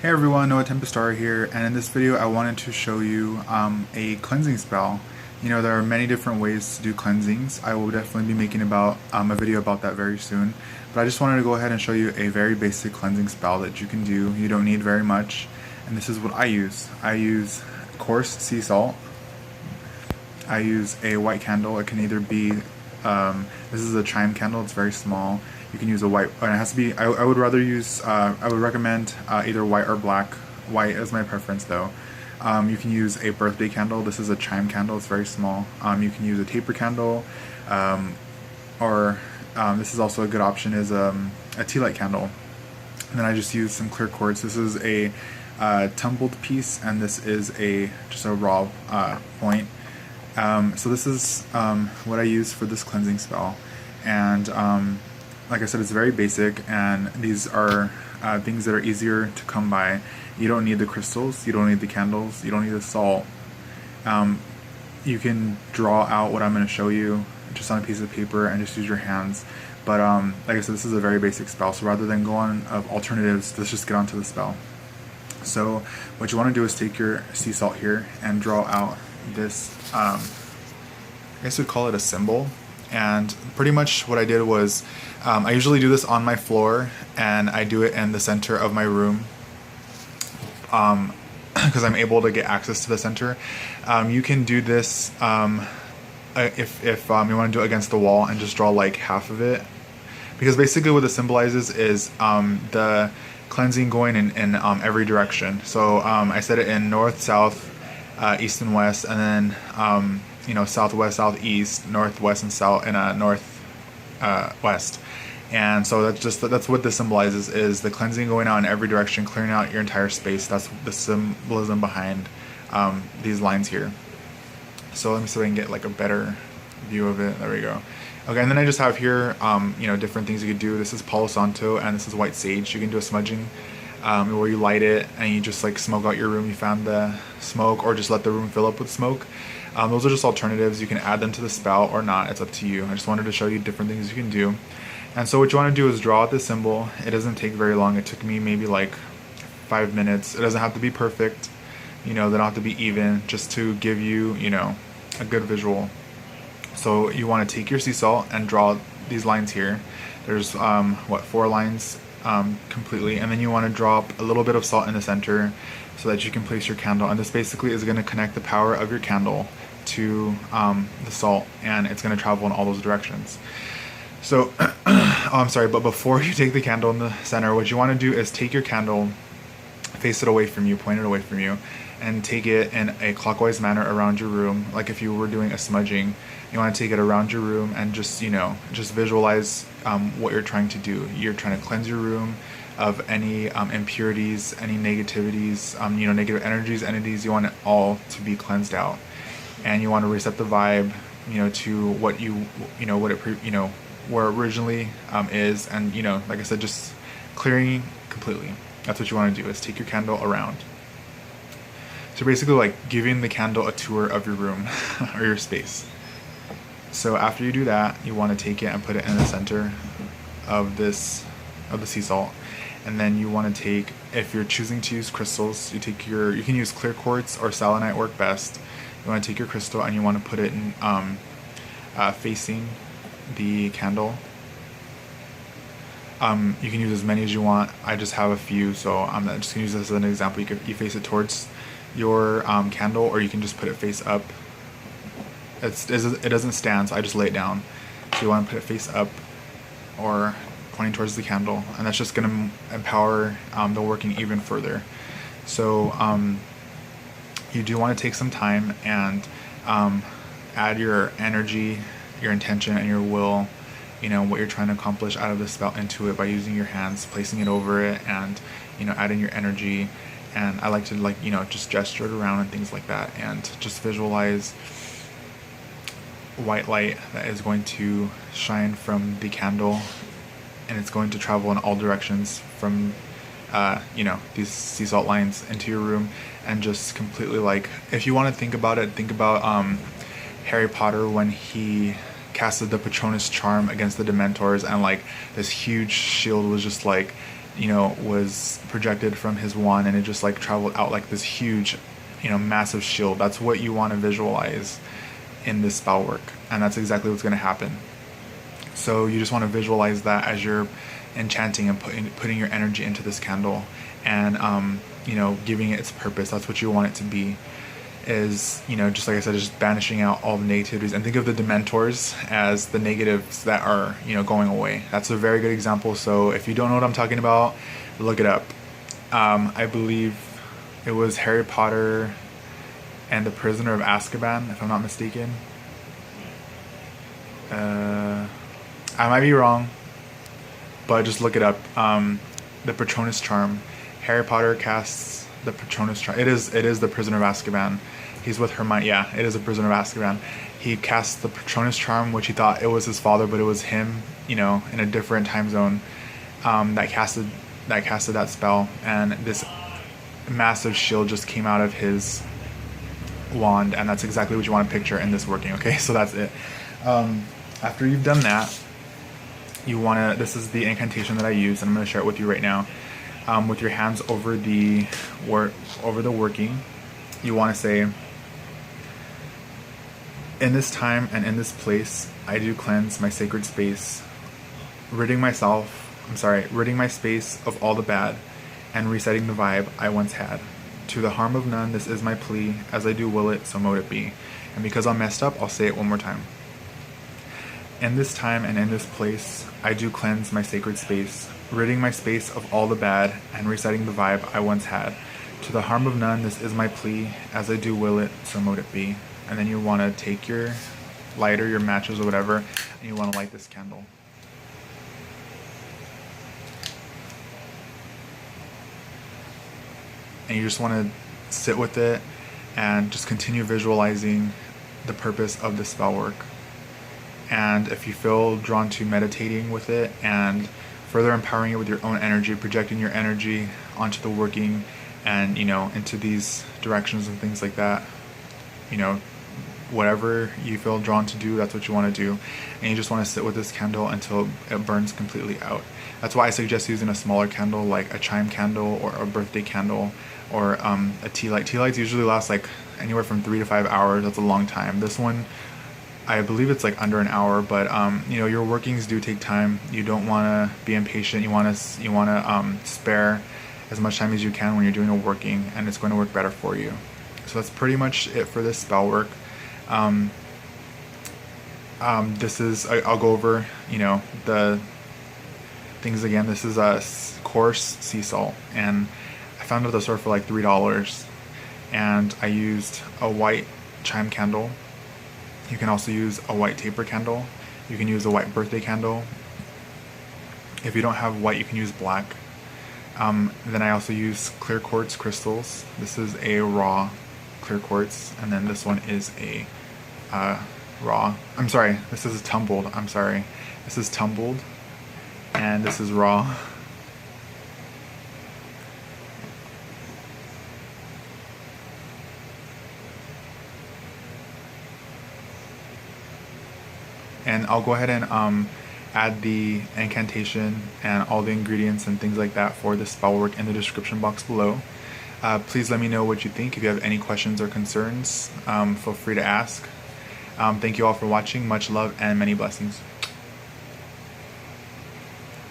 Hey everyone, noah.tempestarii here, and in this video I wanted to show you a cleansing spell. You know, there are many different ways to do cleansings. I will definitely be making a video about that very soon, but I just wanted to go ahead and show you a very basic cleansing spell that you can do. You don't need very much, and this is what I use. I use coarse sea salt. I use a white candle. It can either be, this is a chime candle, it's very small. You can use a white, and it has to be, I would rather use, I would recommend either white or black. White is my preference though. You can use a birthday candle. This is a chime candle, it's very small. You can use a taper candle, or this is also a good option, is a tea light candle. And then I just use some clear quartz. This is a tumbled piece, and this is just a raw point. So this is what I use for this cleansing spell, and like I said, it's very basic, and these are things that are easier to come by. You don't need the crystals, you don't need the candles, you don't need the salt. You can draw out what I'm going to show you just on a piece of paper and just use your hands. But like I said, this is a very basic spell, so rather than go on alternatives, let's just get onto the spell. So what you want to do is take your sea salt here and draw out this, I guess we'd call it a symbol. And pretty much what I did was, I usually do this on my floor, and I do it in the center of my room, because I'm able to get access to the center. You can do this if you want to do it against the wall and just draw like half of it, because basically what this symbolizes is the cleansing going in every direction. So I set it in north, south, east and west, and then you know, southwest, southeast, northwest, and south, and west. And so that's what this symbolizes, is the cleansing going out in every direction, clearing out your entire space. That's the symbolism behind these lines here. So let me see if I can get like a better view of it. There we go. Okay, and then I just have here, you know, different things you could do. This is Palo Santo, and this is white sage. You can do a smudging, where you light it and you just like smoke out your room. You found the smoke, or just let the room fill up with smoke. Those are just alternatives. You can add them to the spell or not. It's up to you. I just wanted to show you different things you can do. And so what you want to do is draw out this symbol. It doesn't take very long. It took me maybe like 5 minutes. It doesn't have to be perfect. You know, they don't have to be even, just to give you, you know, a good visual. So you want to take your sea salt and draw these lines here. There's, 4 lines completely. And then you want to drop a little bit of salt in the center so that you can place your candle. And this basically is going to connect the power of your candle to the salt, and it's going to travel in all those directions. So, oh, I'm sorry, but before you take the candle in the center, what you want to do is take your candle, face it away from you, point it away from you, and take it in a clockwise manner around your room. Like if you were doing a smudging, you want to take it around your room and just, you know, just visualize what you're trying to do. You're trying to cleanse your room of any impurities, any negativities, you know, negative energies, entities. You want it all to be cleansed out, and you want to reset the vibe, you know, to what you know, what it where it originally is, and you know, like I said, just clearing completely. That's what you want to do, is take your candle around. So basically like giving the candle a tour of your room or your space. So after you do that, you want to take it and put it in the center of the sea salt. And then you want to take, if you're choosing to use crystals, you can use clear quartz or selenite, work best. You want to take your crystal and you want to put it in facing the candle. You can use as many as you want. I just have a few, so I'm just gonna use this as an example. You face it towards your candle, or you can just put it face up. It doesn't stand, so I just lay it down. So you want to put it face up or pointing towards the candle, and that's just going to empower the working even further. So you do want to take some time and add your energy, your intention, and your will, you know, what you're trying to accomplish out of the spell, into it by using your hands, placing it over it, and, you know, adding your energy. And I like to, like, you know, just gesture it around and things like that, and just visualize white light that is going to shine from the candle, and it's going to travel in all directions from you know, these sea salt lines into your room. And just completely, like, if you want to think about it, think about Harry Potter when he casted the Patronus charm against the Dementors, and like this huge shield was just like was projected from his wand, and it just like traveled out like this huge, massive shield. That's what you want to visualize in this spell work, and that's exactly what's going to happen. So you just want to visualize that as you're enchanting and putting your energy into this candle, and giving it its purpose. That's what you want it to be, is just like I said, just banishing out all the negativities. And think of the Dementors as the negatives that are going away. That's a very good example. So if you don't know what I'm talking about, look it up. I believe it was Harry Potter and the Prisoner of Azkaban, if I'm not mistaken. I might be wrong, but just look it up. The Patronus charm. Harry Potter casts the Patronus charm. It is the Prisoner of Azkaban. He's with Hermione. Yeah, it is a Prisoner of Azkaban. He casts the Patronus charm, which he thought it was his father, but it was him, in a different time zone, that casted that spell, and this massive shield just came out of his wand, and that's exactly what you want to picture in this working. Okay, so that's it. After you've done that, this is the incantation that I use, and I'm going to share it with you right now. With your hands over the working, you want to say, in this time and in this place, I do cleanse my sacred space, ridding my space of all the bad, and resetting the vibe I once had. To the harm of none, this is my plea, as I do will it, so mote it be. And because I'm messed up, I'll say it one more time. In this time and in this place, I do cleanse my sacred space, ridding my space of all the bad, and resetting the vibe I once had. To the harm of none, this is my plea, as I do will it, so mote it be. And then you want to take your lighter, your matches or whatever, and you want to light this candle. And you just want to sit with it and just continue visualizing the purpose of the spell work. And if you feel drawn to meditating with it and further empowering it with your own energy, projecting your energy onto the working and into these directions and things like that, whatever you feel drawn to do, that's what you want to do. And you just want to sit with this candle until it burns completely out. That's why I suggest using a smaller candle, like a chime candle or a birthday candle, or a tea light. Tea lights usually last like anywhere from 3 to 5 hours. That's a long time. This one, I believe it's like under an hour, but your workings do take time. You don't want to be impatient. You want to spare as much time as you can when you're doing a working, and it's going to work better for you. So that's pretty much it for this spell work. This is, I'll go over the things again. This is a coarse sea salt, and I found it at the store for like $3, and I used a white chime candle. You can also use a white taper candle. You can use a white birthday candle. If you don't have white, you can use black. Then I also use clear quartz crystals. This is a raw clear quartz, and then this one is a this is tumbled. This is tumbled, and this is raw. And I'll go ahead and add the incantation and all the ingredients and things like that for this spell work in the description box below. Please let me know what you think. If you have any questions or concerns, feel free to ask. Thank you all for watching. Much love and many blessings.